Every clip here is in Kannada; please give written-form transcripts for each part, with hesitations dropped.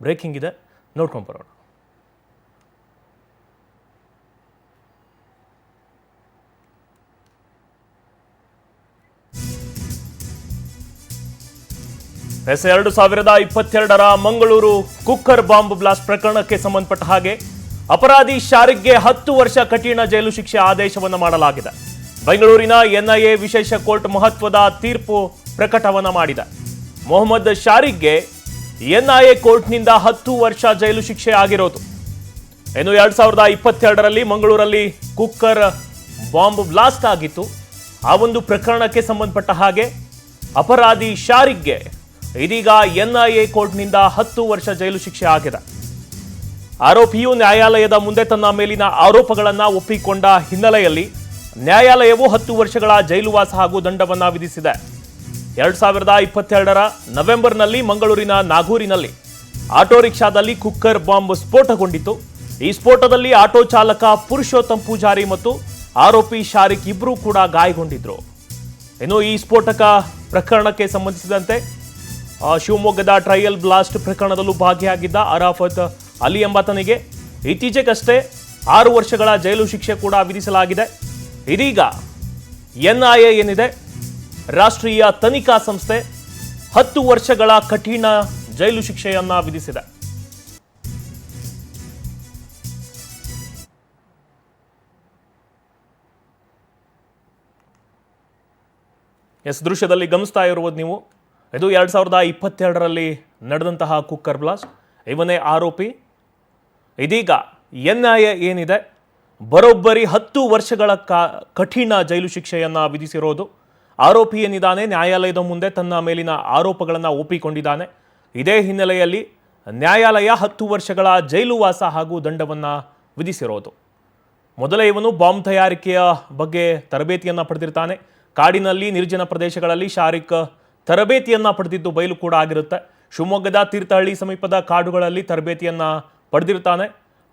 ಬ್ರೇಕಿಂಗ್ ಇದೆ, ನೋಡ್ಕೊಂಡು ಬರೋಣ. ಎಸ್ 2022 ಮಂಗಳೂರು ಕುಕ್ಕರ್ ಬಾಂಬ್ ಬ್ಲಾಸ್ಟ್ ಪ್ರಕರಣಕ್ಕೆ ಸಂಬಂಧಪಟ್ಟ ಹಾಗೆ ಅಪರಾಧಿ ಶಾರಿಕ್ಗೆ 10 ವರ್ಷ ಕಠಿಣ ಜೈಲು ಶಿಕ್ಷೆ ಆದೇಶವನ್ನು ಮಾಡಲಾಗಿದೆ. ಬೆಂಗಳೂರಿನ ಎನ್ಐಎ ವಿಶೇಷ ಕೋರ್ಟ್ ಮಹತ್ವದ ತೀರ್ಪು ಪ್ರಕಟವನ್ನ ಮಾಡಿದೆ. ಮೊಹಮ್ಮದ್ ಶಾರಿಕ್ಗೆ ಎನ್ಐಎ ಕೋರ್ಟ್ನಿಂದ 10 ವರ್ಷ ಜೈಲು ಶಿಕ್ಷೆ ಆಗಿರೋದು. ಇನ್ನು 2022ರಲ್ಲಿ ಮಂಗಳೂರಲ್ಲಿ ಕುಕ್ಕರ್ ಬಾಂಬ್ ಬ್ಲಾಸ್ಟ್ ಆಗಿತ್ತು. ಆ ಒಂದು ಪ್ರಕರಣಕ್ಕೆ ಸಂಬಂಧಪಟ್ಟ ಹಾಗೆ ಅಪರಾಧಿ ಶಾರಿಕ್ಗೆ ಇದೀಗ ಎನ್ಐಎ ಕೋರ್ಟ್ನಿಂದ 10 ವರ್ಷ ಜೈಲು ಶಿಕ್ಷೆ ಆಗಿದೆ. ಆರೋಪಿಯು ನ್ಯಾಯಾಲಯದ ಮುಂದೆ ತನ್ನ ಮೇಲಿನ ಆರೋಪಗಳನ್ನು ಒಪ್ಪಿಕೊಂಡ ಹಿನ್ನೆಲೆಯಲ್ಲಿ ನ್ಯಾಯಾಲಯವು 10 ವರ್ಷಗಳ ಜೈಲುವಾಸ ಹಾಗೂ ದಂಡವನ್ನ ವಿಧಿಸಿದೆ. 2022ರ ನವೆಂಬರ್ನಲ್ಲಿ ಮಂಗಳೂರಿನ ನಾಗೂರಿನಲ್ಲಿ ಆಟೋ ರಿಕ್ಷಾದಲ್ಲಿ ಕುಕ್ಕರ್ ಬಾಂಬ್ ಸ್ಫೋಟಗೊಂಡಿತ್ತು. ಈ ಸ್ಫೋಟದಲ್ಲಿ ಆಟೋ ಚಾಲಕ ಪುರುಷೋತ್ತಮ್ ಪೂಜಾರಿ ಮತ್ತು ಆರೋಪಿ ಶಾರಿಕ್ ಇಬ್ಬರೂ ಕೂಡ ಗಾಯಗೊಂಡಿದ್ರು. ಇನ್ನು ಈ ಸ್ಫೋಟಕ ಪ್ರಕರಣಕ್ಕೆ ಸಂಬಂಧಿಸಿದಂತೆ ಶಿವಮೊಗ್ಗದ ಟ್ರಯಲ್ ಬ್ಲಾಸ್ಟ್ ಪ್ರಕರಣದಲ್ಲೂ ಭಾಗಿಯಾಗಿದ್ದ ಅರಾಫತ್ ಅಲಿ ಎಂಬಾತನಿಗೆ ಇತ್ತೀಚೆಗಷ್ಟೇ 6 ವರ್ಷಗಳ ಜೈಲು ಶಿಕ್ಷೆ ಕೂಡ ವಿಧಿಸಲಾಗಿದೆ. ಇದೀಗ ಎನ್ಐಎ ಏನಿದೆ, ರಾಷ್ಟ್ರೀಯ ತನಿಖಾ ಸಂಸ್ಥೆ 10 ವರ್ಷಗಳ ಕಠಿಣ ಜೈಲು ಶಿಕ್ಷೆಯನ್ನ ವಿಧಿಸಿದೆ. ದೃಶ್ಯದಲ್ಲಿ ಗಮನಿಸ್ತಾ ಇರುವುದು ನೀವು, ಇದು 2022ರಲ್ಲಿ ನಡೆದಂತಹ ಕುಕ್ಕರ್ ಬ್ಲಾಸ್ಟ್. ಇವನೇ ಆರೋಪಿ. ಇದೀಗ ಎನ್ಐಎ ಏನಿದೆ, ಬರೋಬ್ಬರಿ 10 ವರ್ಷಗಳ ಕಠಿಣ ಜೈಲು ಶಿಕ್ಷೆಯನ್ನು ವಿಧಿಸಿರೋದು. ಆರೋಪಿ ಏನಿದ್ದಾನೆ ನ್ಯಾಯಾಲಯದ ಮುಂದೆ ತನ್ನ ಮೇಲಿನ ಆರೋಪಗಳನ್ನು ಒಪ್ಪಿಕೊಂಡಿದ್ದಾನೆ. ಇದೇ ಹಿನ್ನೆಲೆಯಲ್ಲಿ ನ್ಯಾಯಾಲಯ 10 ವರ್ಷಗಳ ಜೈಲುವಾಸ ಹಾಗೂ ದಂಡವನ್ನು ವಿಧಿಸಿರೋದು. ಮೊದಲೇ ಇವನು ಬಾಂಬ್ ತಯಾರಿಕೆಯ ಬಗ್ಗೆ ತರಬೇತಿಯನ್ನು ಪಡೆದಿರ್ತಾನೆ. ಕಾಡಿನಲ್ಲಿ ನಿರ್ಜನ ಪ್ರದೇಶಗಳಲ್ಲಿ ಶಾರಿಕ್ ತರಬೇತಿಯನ್ನು ಪಡೆದಿದ್ದು ಬಯಲು ಕೂಡ ಆಗಿರುತ್ತೆ. ಶಿವಮೊಗ್ಗದ ತೀರ್ಥಹಳ್ಳಿ ಸಮೀಪದ ಕಾಡುಗಳಲ್ಲಿ ತರಬೇತಿಯನ್ನು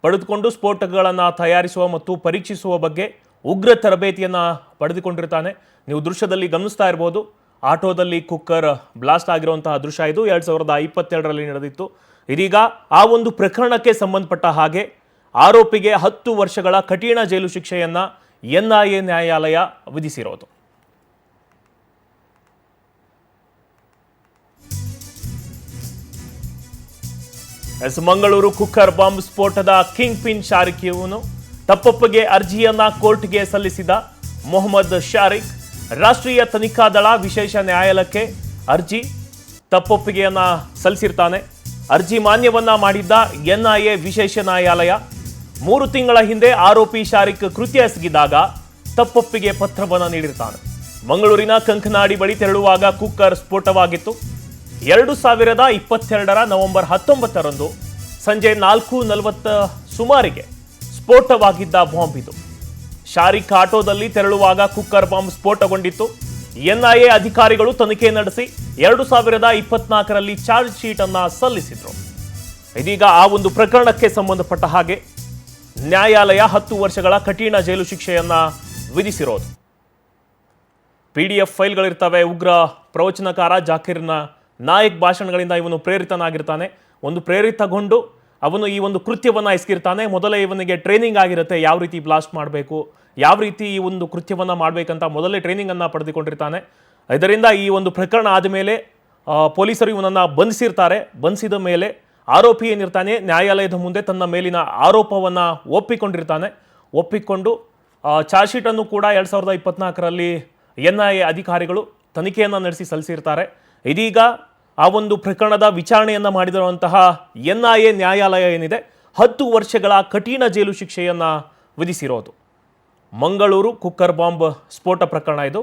ಪಡೆದುಕೊಂಡು ಸ್ಫೋಟಕಗಳನ್ನು ತಯಾರಿಸುವ ಮತ್ತು ಪರೀಕ್ಷಿಸುವ ಬಗ್ಗೆ ಉಗ್ರ ತರಬೇತಿಯನ್ನು ಪಡೆದುಕೊಂಡಿರ್ತಾನೆ. ನೀವು ದೃಶ್ಯದಲ್ಲಿ ಗಮನಿಸ್ತಾ ಇರ್ಬೋದು, ಆಟೋದಲ್ಲಿ ಕುಕ್ಕರ್ ಬ್ಲಾಸ್ಟ್ ಆಗಿರುವಂತಹ ದೃಶ್ಯ ಇದು 2022ರಲ್ಲಿ ನಡೆದಿತ್ತು. ಇದೀಗ ಆ ಒಂದು ಪ್ರಕರಣಕ್ಕೆ ಸಂಬಂಧಪಟ್ಟ ಹಾಗೆ ಆರೋಪಿಗೆ 10 ವರ್ಷಗಳ ಕಠಿಣ ಜೈಲು ಶಿಕ್ಷೆಯನ್ನು ಎನ್ಐಎ ನ್ಯಾಯಾಲಯ ವಿಧಿಸಿರೋದು. ಮಂಗಳೂರು ಕುಕ್ಕರ್ ಬಾಂಬ್ ಸ್ಫೋಟದ ಕಿಂಗ್ ಪಿನ್ ಶಾರಿಕ್ ಇವನು. ತಪ್ಪೊಪ್ಪಿಗೆ ಅರ್ಜಿಯನ್ನ ಕೋರ್ಟ್ಗೆ ಸಲ್ಲಿಸಿದ ಮೊಹಮ್ಮದ್ ಶಾರಿಕ್ ರಾಷ್ಟ್ರೀಯ ತನಿಖಾ ದಳ ವಿಶೇಷ ನ್ಯಾಯಾಲಯಕ್ಕೆ ಅರ್ಜಿ ತಪ್ಪೊಪ್ಪಿಗೆಯನ್ನ ಸಲ್ಲಿಸಿರ್ತಾನೆ. ಅರ್ಜಿ ಮಾನ್ಯವನ್ನ ಮಾಡಿದ್ದ ಎನ್ಐಎ ವಿಶೇಷ ನ್ಯಾಯಾಲಯ 3 ತಿಂಗಳ ಹಿಂದೆ ಆರೋಪಿ ಶಾರಿಕ್ ಕೃತ್ಯ ಎಸಗಿದಾಗ ತಪ್ಪೊಪ್ಪಿಗೆ ಪತ್ರವನ್ನು ನೀಡಿರ್ತಾನೆ. ಮಂಗಳೂರಿನ ಕಂಕನಾಡಿ ಬಳಿ ತೆರಳುವಾಗ ಕುಕ್ಕರ್ ಸ್ಫೋಟವಾಗಿತ್ತು. 2022ರ ನವೆಂಬರ್ 19ರಂದು ಸಂಜೆ 4:40 ಸುಮಾರಿಗೆ ಸ್ಫೋಟವಾಗಿದ್ದ ಬಾಂಬ್ ಇದು. ಶಾರಿಕ್ ಆಟೋದಲ್ಲಿ ತೆರಳುವಾಗ ಕುಕ್ಕರ್ ಬಾಂಬ್ ಸ್ಫೋಟಗೊಂಡಿತ್ತು. ಎನ್ಐಎ ಅಧಿಕಾರಿಗಳು ತನಿಖೆ ನಡೆಸಿ 2024ರಲ್ಲಿ ಚಾರ್ಜ್ ಶೀಟ್ ಅನ್ನ ಸಲ್ಲಿಸಿದ್ರು. ಇದೀಗ ಆ ಒಂದು ಪ್ರಕರಣಕ್ಕೆ ಸಂಬಂಧಪಟ್ಟ ಹಾಗೆ ನ್ಯಾಯಾಲಯ 10 ವರ್ಷಗಳ ಕಠಿಣ ಜೈಲು ಶಿಕ್ಷೆಯನ್ನ ವಿಧಿಸಿರೋದು. PDF ಫೈಲ್ಗಳಿರ್ತವೆ. ಉಗ್ರ ಪ್ರವಚನಕಾರ ಜಾಕಿರ್ ನಾಯಕ್ ಭಾಷಣಗಳಿಂದ ಇವನು ಪ್ರೇರಿತನಾಗಿರ್ತಾನೆ. ಒಂದು ಪ್ರೇರಿತಗೊಂಡು ಅವನು ಈ ಒಂದು ಕೃತ್ಯವನ್ನು ಎಸಗಿರ್ತಾನೆ. ಮೊದಲೇ ಇವನಿಗೆ ಟ್ರೈನಿಂಗ್ ಆಗಿರುತ್ತೆ, ಯಾವ ರೀತಿ ಬ್ಲಾಸ್ಟ್ ಮಾಡಬೇಕು, ಯಾವ ರೀತಿ ಈ ಒಂದು ಕೃತ್ಯವನ್ನು ಮಾಡಬೇಕಂತ ಮೊದಲೇ ಟ್ರೈನಿಂಗನ್ನು ಪಡೆದುಕೊಂಡಿರ್ತಾನೆ. ಇದರಿಂದ ಈ ಒಂದು ಪ್ರಕರಣ ಆದಮೇಲೆ ಪೊಲೀಸರು ಇವನನ್ನು ಬಂಧಿಸಿರ್ತಾರೆ. ಬಂಧಿಸಿದ ಮೇಲೆ ಆರೋಪಿ ಏನಿರ್ತಾನೆ ನ್ಯಾಯಾಲಯದ ಮುಂದೆ ತನ್ನ ಮೇಲಿನ ಆರೋಪವನ್ನು ಒಪ್ಪಿಕೊಂಡು ಚಾರ್ಜ್ ಶೀಟನ್ನು ಕೂಡ 2024ರಲ್ಲಿ ಎನ್ಐಎ ಅಧಿಕಾರಿಗಳು ತನಿಖೆಯನ್ನು ನಡೆಸಿ ಸಲ್ಲಿಸಿರ್ತಾರೆ. ಇದೀಗ ಆ ಒಂದು ಪ್ರಕರಣದ ವಿಚಾರಣೆಯನ್ನು ಮಾಡಿರುವಂತಹ ಎನ್ಐಎ ನ್ಯಾಯಾಲಯ ಏನಿದೆ 10 ವರ್ಷಗಳ ಕಠಿಣ ಜೈಲು ಶಿಕ್ಷೆಯನ್ನು ವಿಧಿಸಿರೋದು. ಮಂಗಳೂರು ಕುಕ್ಕರ್ ಬಾಂಬ್ ಸ್ಫೋಟ ಪ್ರಕರಣ ಇದು.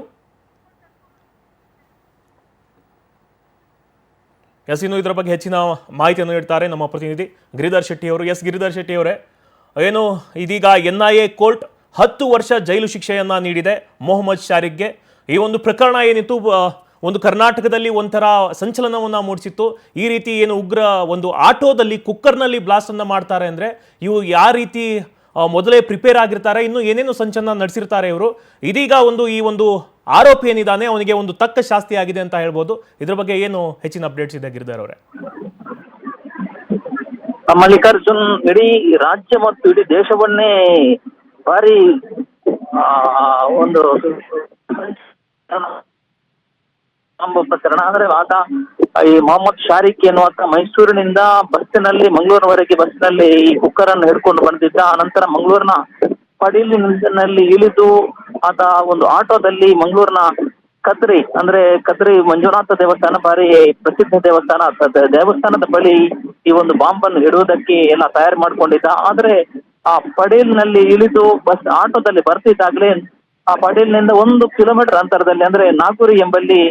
ಇನ್ನು ಇದರ ಬಗ್ಗೆ ಹೆಚ್ಚಿನ ಮಾಹಿತಿಯನ್ನು ನೀಡ್ತಾರೆ ನಮ್ಮ ಪ್ರತಿನಿಧಿ ಗಿರಿಧರ್ ಶೆಟ್ಟಿ ಅವರು. ಗಿರಿಧರ್ ಶೆಟ್ಟಿ ಅವರೇ, ಏನು ಇದೀಗ ಎನ್ಐಎ ಕೋರ್ಟ್ 10 ವರ್ಷ ಜೈಲು ಶಿಕ್ಷೆಯನ್ನ ನೀಡಿದೆ ಮೊಹಮ್ಮದ್ ಶಾರಿಕ್ಗೆ. ಈ ಒಂದು ಪ್ರಕರಣ ಏನಿತ್ತು ಒಂದು ಕರ್ನಾಟಕದಲ್ಲಿ ಒಂಥರ ಸಂಚಲನವನ್ನು ಮೂಡಿಸಿತ್ತು. ಈ ರೀತಿ ಏನು ಉಗ್ರ ಒಂದು ಆಟೋದಲ್ಲಿ ಕುಕ್ಕರ್ನಲ್ಲಿ ಬ್ಲಾಸ್ಟ್ ಅನ್ನ ಮಾಡ್ತಾರೆ ಅಂದರೆ ಇವು ಯಾವ ರೀತಿ ಮೊದಲೇ ಪ್ರಿಪೇರ್ ಆಗಿರ್ತಾರೆ, ಇನ್ನು ಏನೇನು ಸಂಚಲನ ನಡೆಸಿರ್ತಾರೆ ಇವರು. ಇದೀಗ ಈ ಒಂದು ಆರೋಪಿ ಏನಿದ್ದಾನೆ ಅವನಿಗೆ ಒಂದು ತಕ್ಕ ಶಾಸ್ತಿ ಆಗಿದೆ ಅಂತ ಹೇಳ್ಬೋದು. ಇದ್ರ ಬಗ್ಗೆ ಏನು ಹೆಚ್ಚಿನ ಅಪ್ಡೇಟ್ಸ್ ಇದೆ ಗಿರಿಧರ್ ಅವರೇ? ಮಲ್ಲಿಕಾರ್ಜುನ್ ಇಡೀ ರಾಜ್ಯ ಮತ್ತು ಇಡೀ ದೇಶವನ್ನೇ ಭಾರಿ ಒಂದು ಪ್ರಕರಣ. ಅಂದ್ರೆ ಆತ ಈ ಮೊಹಮ್ಮದ್ ಶಾರಿಕ್ ಎನ್ನುವಂತ ಮೈಸೂರಿನಿಂದ ಬಸ್ಸಿನಲ್ಲಿ ಮಂಗಳೂರಿನವರೆಗೆ ಬಸ್ಸಿನಲ್ಲಿ ಈ ಕುಕ್ಕರ್ ಅನ್ನು ಹಿಡ್ಕೊಂಡು ಬಂದಿದ್ದ. ಅನಂತರ ಮಂಗಳೂರಿನ ಪಡೀಲಿನಲ್ಲಿ ಇಳಿದು ಆತ ಒಂದು ಆಟೋದಲ್ಲಿ ಮಂಗಳೂರಿನ ಕದ್ರಿ ಮಂಜುನಾಥ ದೇವಸ್ಥಾನ, ಭಾರಿ ಪ್ರಸಿದ್ಧ ದೇವಸ್ಥಾನ. ದೇವಸ್ಥಾನದ ಬಳಿ ಈ ಒಂದು ಬಾಂಬ್ ಅನ್ನು ಇಡುವುದಕ್ಕೆ ಎಲ್ಲ ತಯಾರು ಮಾಡ್ಕೊಂಡಿದ್ದ. ಆದ್ರೆ ಆ ಪಡೀಲ್ನಲ್ಲಿ ಇಳಿದು ಆಟೋದಲ್ಲಿ ಬರ್ತಿದ್ದಾಗಲೇ ಆ ಪಡೀಲ್ನಿಂದ 1 ಕಿಲೋಮೀಟರ್ ಅಂತರದಲ್ಲಿ ಅಂದ್ರೆ ನಾಗೂರಿ ಎಂಬಲ್ಲಿ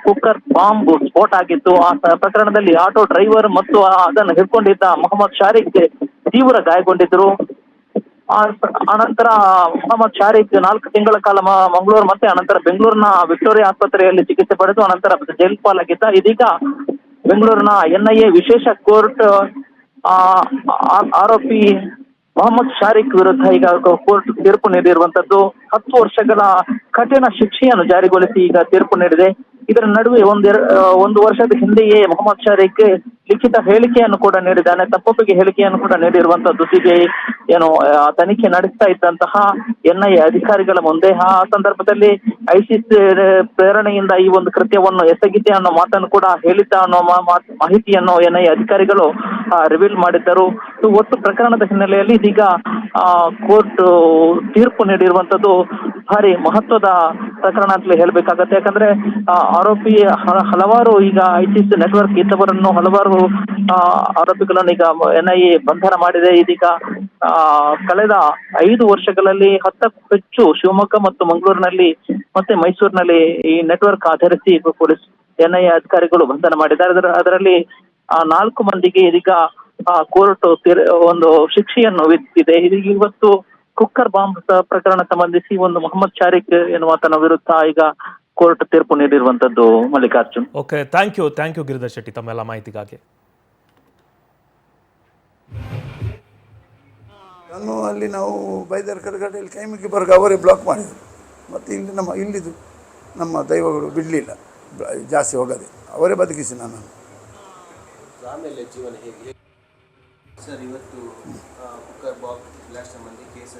ಕುಕ್ಕರ್ ಬಾಂಬ್ ಸ್ಫೋಟ ಆಗಿತ್ತು. ಆ ಪ್ರಕರಣದಲ್ಲಿ ಆಟೋ ಡ್ರೈವರ್ ಮತ್ತು ಅದನ್ನು ಹಿಡ್ಕೊಂಡಿದ್ದ ಮೊಹಮ್ಮದ್ ಶಾರಿಕ್ ತೀವ್ರ ಗಾಯಗೊಂಡಿದ್ರು. ಅನಂತರ ಮೊಹಮ್ಮದ್ ಶಾರಿಕ್ 4 ತಿಂಗಳ ಕಾಲ ಮಂಗಳೂರು ಮತ್ತೆ ಅನಂತರ ಬೆಂಗಳೂರಿನ ವಿಕ್ಟೋರಿಯಾ ಆಸ್ಪತ್ರೆಯಲ್ಲಿ ಚಿಕಿತ್ಸೆ ಪಡೆದು ಅನಂತರ ಜೈಲು ಪಾಲಾಗಿದ್ದ. ಇದೀಗ ಬೆಂಗಳೂರಿನ NIA ವಿಶೇಷ ಕೋರ್ಟ್ ಆರೋಪಿ ಮೊಹಮ್ಮದ್ ಶಾರಿಕ್ ವಿರುದ್ಧ ಈಗ ಕೋರ್ಟ್ ತೀರ್ಪು ನೀಡಿರುವಂತದ್ದು 10 ವರ್ಷಗಳ ಕಠಿಣ ಶಿಕ್ಷೆಯನ್ನು ಜಾರಿಗೊಳಿಸಿ ಈಗ ತೀರ್ಪು ನೀಡಿದೆ. ಇದರ ನಡುವೆ ಒಂದು ವರ್ಷದ ಹಿಂದೆಯೇ ಮೊಹಮ್ಮದ್ ಶಾರಿಕ್ ಲಿಖಿತ ಹೇಳಿಕೆಯನ್ನು ಕೂಡ ನೀಡಿದ್ದಾನೆ. ತಪ್ಪೊಪ್ಪಿಗೆ ಹೇಳಿಕೆಯನ್ನು ಕೂಡ ನೀಡಿರುವಂತದ್ದು ಸಿಬಿಐ ಏನು ತನಿಖೆ ನಡೆಸ್ತಾ ಇದ್ದಂತಹ NIA ಅಧಿಕಾರಿಗಳ ಮುಂದೆ. ಆ ಸಂದರ್ಭದಲ್ಲಿ ISIS ಪ್ರೇರಣೆಯಿಂದ ಈ ಒಂದು ಕೃತ್ಯವನ್ನು ಎಸಗಿದೆ ಅನ್ನೋ ಮಾತನ್ನು ಕೂಡ ಹೇಳಿದ್ದ ಅನ್ನೋ ಮಾಹಿತಿಯನ್ನು NIA ಅಧಿಕಾರಿಗಳು ರಿವೀಲ್ ಮಾಡಿದ್ದರು. ಒಟ್ಟು ಪ್ರಕರಣದ ಹಿನ್ನೆಲೆಯಲ್ಲಿ ಇದೀಗ ಕೋರ್ಟ್ ತೀರ್ಪು ನೀಡಿರುವಂತದ್ದು ಭಾರಿ ಮಹತ್ವದ ಪ್ರಕರಣ ಅಂತಲೇ ಹೇಳ್ಬೇಕಾಗತ್ತೆ. ಯಾಕಂದ್ರೆ ಆರೋಪಿ ಹಲವಾರು ಈಗ ISIS ನೆಟ್ವರ್ಕ್ ಇದ್ದವರನ್ನು ಹಲವಾರು ಆರೋಪಿಗಳನ್ನು ಈಗ NIA ಬಂಧನ ಮಾಡಿದೆ. ಇದೀಗ ಕಳೆದ 5 ವರ್ಷಗಳಲ್ಲಿ 10ಕ್ಕೂ ಹೆಚ್ಚು ಶಿವಮೊಗ್ಗ ಮತ್ತು ಮಂಗಳೂರಿನಲ್ಲಿ ಮತ್ತೆ ಮೈಸೂರಿನಲ್ಲಿ ಈ ನೆಟ್ವರ್ಕ್ ಆಧರಿಸಿ ಪೊಲೀಸ್ NIA ಅಧಿಕಾರಿಗಳು ಬಂಧನ ಮಾಡಿದ್ದಾರೆ. ಅದರಲ್ಲಿ 4 ಮಂದಿಗೆ ಇದೀಗ ಕೋರ್ಟ್ ಒಂದು ಶಿಕ್ಷೆಯನ್ನು ವಿಧಿಸಿದೆ. ಇವತ್ತು ಕುಕ್ಕರ್ ಬಾಂಬ್ ಪ್ರಕರಣ ಸಂಬಂಧಿಸಿ ಒಂದು ಮೊಹಮ್ಮದ್ ಶಾರಿಕ್ ಎನ್ನುವಾತನ ವಿರುದ್ಧ ಈಗ ಕೋರ್ಟ್ ತೀರ್ಪು ನೀಡಿರುವಂತದ್ದು. Mallikarjun, okay, thank you Giridhar Shetty ತಮ್ಮೆಲ್ಲ ಮಾಹಿತಿಗಾಗಿ. ನಾನು ಅಲ್ಲಿ ನಾವು ಬೈದರ್ ಕರಗಡೆಯಲ್ಲಿ ಕೈಮಿಗೆ ಬರೋಕೆ ಅವರೇ ಬ್ಲಾಕ್ ಮಾಡಿದರು. ಮತ್ತು ಇಲ್ಲಿದು ನಮ್ಮ ದೈವಗಳು ಬಿಡಲಿಲ್ಲ ಜಾಸ್ತಿ ಹೋಗದೆ, ಅವರೇ ಬದುಕಿಸಿ ನಾನು. ಆಮೇಲೆ ಜೀವನ ಹೇಗೆ ಸರ್? ಇವತ್ತು ಕುಕ್ಕರ್ ಬಾಂಬ್ ಬ್ಲಾಸ್ಟ್ ಸಂಬಂಧಿ ಕೇಸ್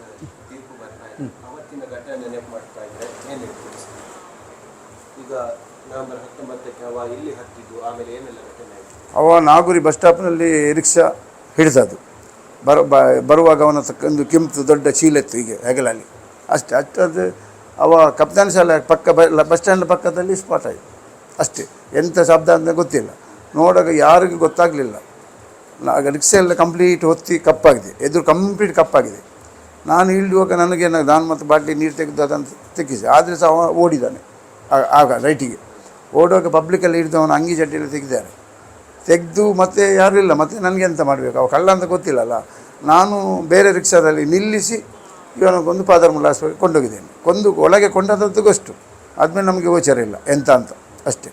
ತೀರ್ಪು ಬರ್ತಾ ಇದೆ. ಅವತ್ತಿನ ಘಟನೆ ನೆನಪು ಮಾಡ್ತಾ ಇದ್ರೆ ಏನು ಹೇಳ್ತೀವಿ ಸರ್? ಈಗ ನವೆಂಬರ್ 19ಕ್ಕೆ ಅವ ಇಲ್ಲಿ ಹತ್ತಿದ್ದು, ಆಮೇಲೆ ಏನೆಲ್ಲ ಘಟನೆ ಆಯಿತು? ಅವ ನಾಗೂರಿ ಬಸ್ ಸ್ಟಾಪ್ನಲ್ಲಿ ರಿಕ್ಷಾ ಹಿಡಿದದು. ಬರುವಾಗ ಅವನ ಒಂದು ಕೆಂಪು ದೊಡ್ಡ ಚೀಲೆತ್ತು ಹೀಗೆ ಹೆಗಲಲ್ಲಿ ಅಷ್ಟೇ. ಅವ ಕಪ್ತಾನ್ ಶಾಲೆ ಪಕ್ಕ ಬಸ್ ಸ್ಟ್ಯಾಂಡ್ ಪಕ್ಕದಲ್ಲಿ ಸ್ಪಾಟ್ ಆಯಿತು ಅಷ್ಟೇ. ಎಂಥ ಶಬ್ದ ಅಂತ ಗೊತ್ತಿಲ್ಲ. ನೋಡೋಕೆ ಯಾರಿಗೂ ಗೊತ್ತಾಗಲಿಲ್ಲ. ಆಗ ರಿಕ್ಷಾ ಎಲ್ಲ ಕಂಪ್ಲೀಟ್ ಹೊತ್ತಿ ಕಪ್ಪಾಗಿದೆ, ಎದುರು ಕಂಪ್ಲೀಟ್ ಕಪ್ಪಾಗಿದೆ. ನಾನು ಇಳಿಯುವಾಗ ನನಗೆ ನಾನು ಮತ್ತು ಬಾಟ್ಲಿ ನೀರು ತೆಗೆದು ಅದನ್ನು ತೆಗಿಸಿ. ಆದರೆ ಸಹ ಅವ ಓಡಿದ್ದಾನೆ. ಆಗ ರೈಟಿಗೆ ಓಡುವಾಗ ಪಬ್ಲಿಕಲ್ಲಿ ಹಿಡಿದು ಅವನ ಅಂಗಿ ಚಡ್ಡಿಯಲ್ಲಿ ತೆಗೆದು ಮತ್ತೆ ಯಾರೂ ಇಲ್ಲ. ಮತ್ತು ನನಗೆ ಎಂತ ಮಾಡಬೇಕು, ಅವ ಕಳ್ಳ ಅಂತ ಗೊತ್ತಿಲ್ಲಲ್ಲ. ನಾನು ಬೇರೆ ರಿಕ್ಷಾದಲ್ಲಿ ನಿಲ್ಲಿಸಿ ಇವನಿಗೊಂದು ಪಾದರ್ಮೂಲ ಆಸ್ಪತ್ರೆಗೆ ಕೊಂಡೋಗಿದ್ದೇನೆ. ಒಳಗೆ ಕೊಂಡದ್ದು ಗೊತ್ತು. ಆದಮೇಲೆ ನಮಗೆ ಗೋಚರ ಇಲ್ಲ ಎಂತ ಅಂತ ಅಷ್ಟೇ.